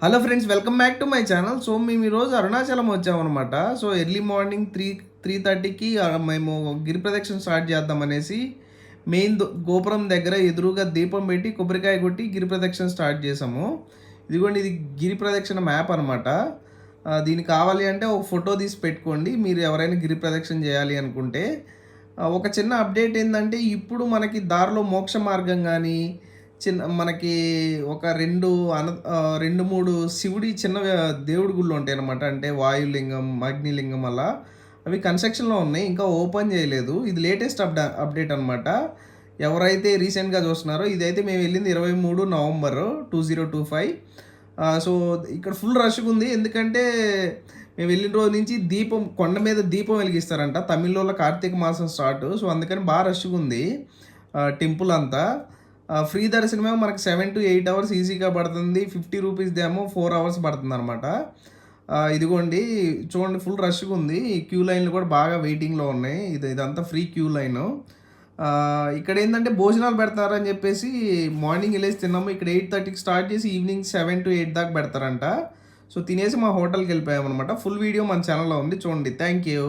Hello friends, welcome back to my channel. So మేము ఈరోజు అరుణాచలం వచ్చామన్నమాట. సో ఎర్లీ మార్నింగ్ 3:30కి మేము గిరి ప్రదక్షిణ స్టార్ట్ చేద్దామనేసి మెయిన్ గోపురం దగ్గర ఎదురుగా దీపం పెట్టి కొబ్బరికాయ కొట్టి గిరి ప్రదక్షిణ స్టార్ట్ చేసాము. ఇదిగోండి, ఇది గిరి ప్రదక్షిణ మ్యాప్ అనమాట. దీనికి కావాలి అంటే ఒక ఫోటో తీసి పెట్టుకోండి మీరు ఎవరైనా గిరి ప్రదక్షిణ చేయాలి అనుకుంటే. ఒక చిన్న అప్డేట్ ఏంటంటే, ఇప్పుడు మనకి దారిలో మోక్ష మార్గం కానీ మనకి ఒక 2, 3 శివుడి చిన్న దేవుడి గుళ్ళు ఉంటాయన్నమాట. అంటే వాయులింగం, అగ్నిలింగం అలా అవి కన్‌స్ట్రక్షన్‌లో ఉన్నాయి. ఇంకా ఓపెన్ చేయలేదు. ఇది లేటెస్ట్ అప్డేట్ అనమాట. ఎవరైతే రీసెంట్‌గా చూస్తున్నారో, ఇదైతే మేము వెళ్ళింది 23 నవంబర్ 2025. సో ఇక్కడ ఫుల్ రష్‌గా ఉంది. ఎందుకంటే మేము వెళ్ళిన రోజు నుంచి కొండ మీద దీపం వెలిగిస్తారంట. తమిళోళ్ళ కార్తీక మాసం స్టార్ట్. సో అందుకని బాగా రష్‌గా ఉంది టెంపుల్ అంతా. ఫ్రీ దర్శనమేమో మనకి 7-8 అవర్స్ ఈజీగా పడుతుంది. 50 రూపీస్‌దేమో 4 అవర్స్ పడుతుందనమాట. ఇదిగోండి చూడండి, ఫుల్ రష్‌గా ఉంది. క్యూ లైన్‌లు కూడా బాగా వెయిటింగ్‌లో ఉన్నాయి. ఇదంతా ఫ్రీ క్యూ లైను. ఇక్కడేందంటే భోజనాలు పెడతారని చెప్పేసి మార్నింగ్ ఎళ్ళేసి తిన్నాము. ఇక్కడ 8:30కి స్టార్ట్ చేసి ఈవినింగ్ 7-8 దాకా పెడతారంట. సో తినేసి మా హోటల్‌కి వెళ్ళిపోయామనమాట. ఫుల్ వీడియో మన ఛానల్‌లో ఉంది చూడండి. Thank you.